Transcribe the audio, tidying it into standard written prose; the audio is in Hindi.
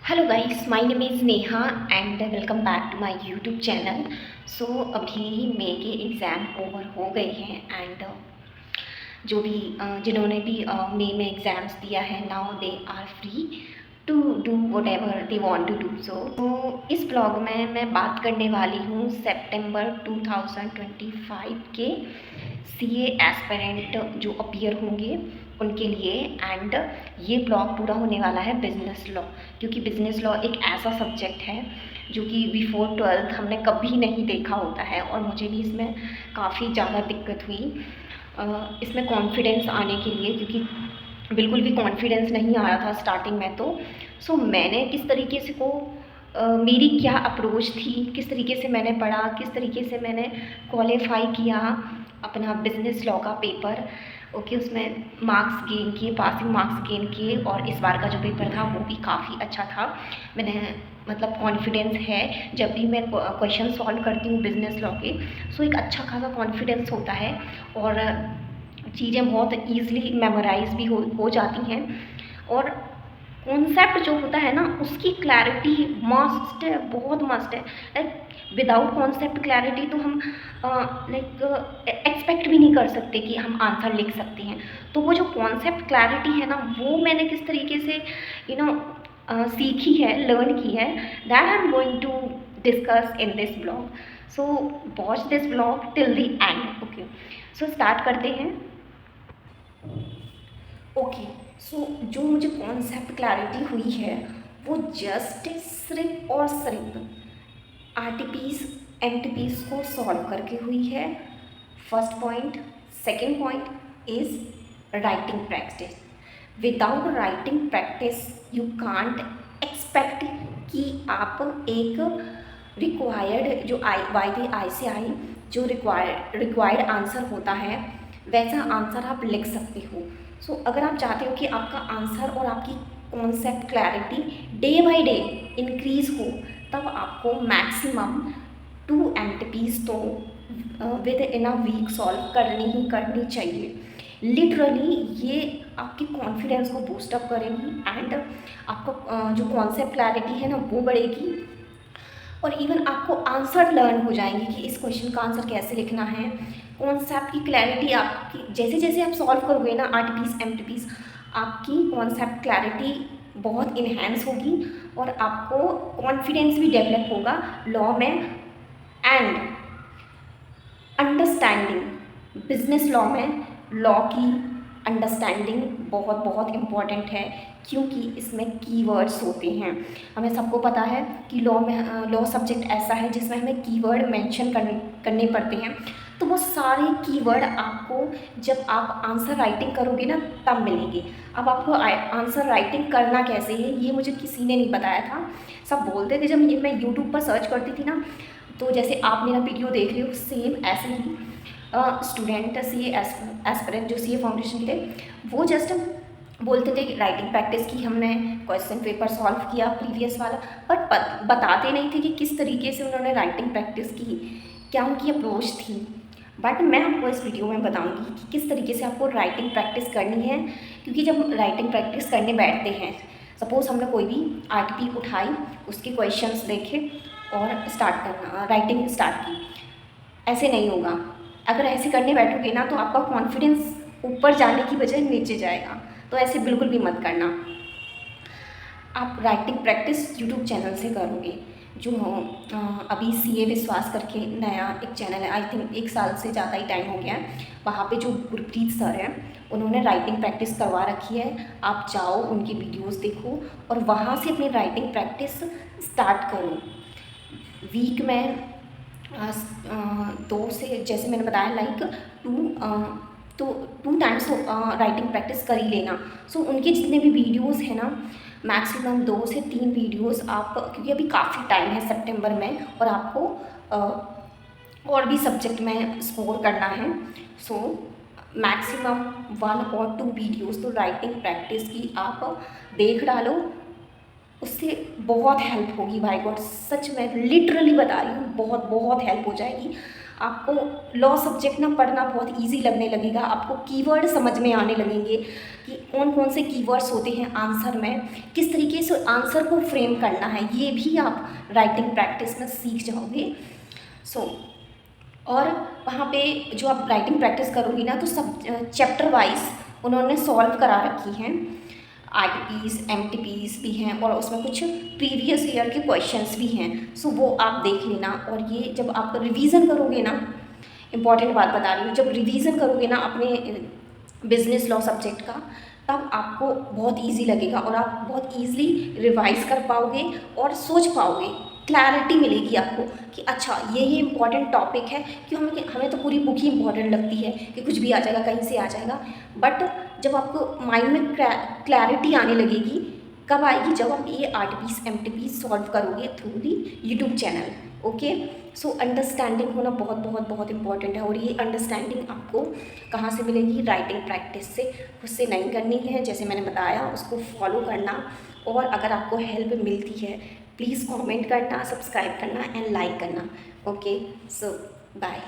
Hello guys, my name is Neha and welcome back to my YouTube channel. So अभी मे के एग्ज़ाम ओवर हो गए हैं एंड जो भी जिन्होंने भी मे में एग्ज़ाम्स दिया है, now they are free to do whatever they want to do. तो इस ब्लॉग में मैं बात करने वाली हूँ सितंबर 2025 के सीए एस्पिरेंट जो अपीयर होंगे उनके लिए। एंड ये ब्लॉग पूरा होने वाला है बिजनेस लॉ, क्योंकि बिजनेस लॉ एक ऐसा सब्जेक्ट है जो कि बिफोर 12th हमने कभी नहीं देखा होता है और मुझे भी इसमें काफ़ी ज़्यादा दिक्कत हुई इसमें कॉन्फिडेंस आने के लिए, क्योंकि बिल्कुल भी कॉन्फिडेंस नहीं आ रहा था स्टार्टिंग में। तो मैंने किस तरीके से मेरी क्या अप्रोच थी, किस तरीके से मैंने पढ़ा, किस तरीके से मैंने क्वालिफाई किया अपना बिजनेस लॉ का पेपर। ओके, उसमें मार्क्स गेन किए, पासिंग मार्क्स गेन किए और इस बार का जो पेपर था वो भी काफ़ी अच्छा था। मैंने मतलब कॉन्फिडेंस है जब भी मैं क्वेश्चन सॉल्व करती हूँ बिजनेस लॉ के, सो एक अच्छा खासा कॉन्फिडेंस होता है और चीज़ें बहुत ईज़िली मेमोराइज भी हो जाती हैं। और कॉन्सेप्ट जो होता है ना उसकी क्लैरिटी मस्ट है, बहुत मस्ट है। लाइक विदाउट कॉन्सेप्ट क्लैरिटी तो हम एक्सपेक्ट भी नहीं कर सकते कि हम आंसर लिख सकते हैं। तो वो जो कॉन्सेप्ट क्लैरिटी है ना, वो मैंने किस तरीके से सीखी है, लर्न की है, that I am going to discuss in this blog. So watch this blog till the end. Okay, so start करते हैं। ओके, सो जो मुझे कॉन्सेप्ट क्लैरिटी हुई है वो जस्ट सिर्फ और सिर्फ आरटीपीस एमटीपीस को सॉल्व करके हुई है। First point. Second point is writing practice. Without writing practice you can't expect कि आप एक रिक्वायर्ड जो बाय द ICAI जो रिक्वायर्ड आंसर होता है वैसा आंसर आप लिख सकते हो। सो अगर आप चाहते हो कि आपका आंसर और आपकी concept clarity day by day increase हो, तब आपको मैक्सिमम 2 MTPs तो within a week solve करनी चाहिए। लिटरली ये आपकी कॉन्फिडेंस को बूस्टअप करेगी एंड आपका जो कॉन्सेप्ट क्लैरिटी है ना वो बढ़ेगी और इवन आपको आंसर लर्न हो जाएंगे कि इस क्वेश्चन का आंसर कैसे लिखना है। कॉन्सेप्ट की क्लैरिटी आपकी जैसे जैसे आप सॉल्व करोगे ना आरटीपीस एमटीपीस, आपकी कॉन्सेप्ट क्लैरिटी बहुत इन्हेंस होगी और आपको कॉन्फिडेंस भी डेवलप होगा लॉ में। एंड अंडरस्टैंडिंग बिजनेस लॉ में लॉ की अंडरस्टैंडिंग बहुत बहुत इम्पॉर्टेंट है, क्योंकि इसमें कीवर्ड्स होते हैं। हमें सबको पता है कि लॉ सब्जेक्ट ऐसा है जिसमें हमें कीवर्ड मेंशन करने पड़ते हैं। तो वो सारे कीवर्ड आपको जब आप आंसर राइटिंग करोगे ना तब मिलेंगे। अब आपको आंसर राइटिंग करना कैसे है ये मुझे किसी ने नहीं बताया था। सब बोलते थे जब ये मैं यूट्यूब पर सर्च करती थी ना, तो जैसे आप मेरा वीडियो देख रहे हो सेम ऐसे ही स्टूडेंट सीए एस्पिरेंट जो सीए फाउंडेशन के थे वो जस्ट बोलते थे कि राइटिंग प्रैक्टिस की, हमने क्वेश्चन पेपर सॉल्व किया प्रीवियस वाला, बट बताते नहीं थे कि किस तरीके से उन्होंने राइटिंग प्रैक्टिस की, क्या उनकी अप्रोच थी। बट मैं आपको इस वीडियो में बताऊंगी कि किस तरीके से आपको राइटिंग प्रैक्टिस करनी है। क्योंकि जब राइटिंग प्रैक्टिस करने बैठते हैं, सपोज़ हमने कोई भी आरटीपी उठाई, उसके क्वेश्चंस देखे और स्टार्ट करना, राइटिंग स्टार्ट की, ऐसे नहीं होगा। अगर ऐसे करने बैठोगे ना तो आपका कॉन्फिडेंस ऊपर जाने की बजाय नीचे जाएगा, तो ऐसे बिल्कुल भी मत करना। आप राइटिंग प्रैक्टिस यूट्यूब चैनल से करोगे, जो अभी सीए विश्वास करके नया एक चैनल है, आई थिंक 1 साल से ज़्यादा ही टाइम हो गया है। वहाँ पे जो गुरप्रीत सर हैं उन्होंने राइटिंग प्रैक्टिस करवा रखी है। आप जाओ उनकी वीडियोस देखो और वहाँ से अपनी राइटिंग प्रैक्टिस स्टार्ट करो। वीक में 2 से, जैसे मैंने बताया, लाइक 2 टाइम्स तो राइटिंग प्रैक्टिस कर ही लेना। सो उनके जितने भी वीडियोस हैं ना, मैक्सिमम 2 से 3 वीडियोस आप, क्योंकि अभी काफ़ी टाइम है सितंबर में और आपको और भी सब्जेक्ट में स्कोर करना है। सो मैक्सिमम 1 और 2 वीडियोस तो राइटिंग प्रैक्टिस की आप देख डालो, उससे बहुत हेल्प होगी। भाई गॉड, सच में लिटरली बता रही हूँ, बहुत बहुत हेल्प हो जाएगी। आपको लॉ सब्जेक्ट ना पढ़ना बहुत इजी लगने लगेगा, आपको कीवर्ड समझ में आने लगेंगे कि कौन कौन से कीवर्ड्स होते हैं आंसर में, किस तरीके से आंसर को फ्रेम करना है, ये भी आप राइटिंग प्रैक्टिस में सीख जाओगे। और वहाँ पे जो आप राइटिंग प्रैक्टिस करोगी ना, तो सब चैप्टर वाइज उन्होंने सॉल्व करा रखी हैं, आरटीपीस एमटीपीस भी हैं और उसमें कुछ प्रीवियस ईयर के क्वेश्चंस भी हैं। सो वो आप देख लेना। और ये जब आप रिवीजन करोगे ना, इम्पॉर्टेंट बात बता रही हूँ, जब रिवीजन करोगे ना अपने बिजनेस लॉ सब्जेक्ट का, तब आपको बहुत इजी लगेगा और आप बहुत ईजिली रिवाइज कर पाओगे और सोच पाओगे, क्लैरिटी मिलेगी आपको कि अच्छा ये इम्पॉर्टेंट टॉपिक है। क्यों हमें तो पूरी बुक ही इम्पॉर्टेंट लगती है कि कुछ भी आ जाएगा, कहीं से आ जाएगा। बट जब आपको माइंड में क्लैरिटी आने लगेगी, कब आएगी? जब आप ये आरटीपीस एमटीपीस सॉल्व करोगे through the YouTube channel. Okay, so understanding होना बहुत बहुत बहुत इंपॉर्टेंट है। और ये अंडरस्टैंडिंग आपको कहाँ से मिलेगी? राइटिंग प्रैक्टिस से। खुद से नहीं करनी है, जैसे मैंने बताया उसको फॉलो करना। और अगर आपको हेल्प मिलती है प्लीज़ कमेंट करना, सब्सक्राइब करना एंड लाइक करना। ओके, सो बाय।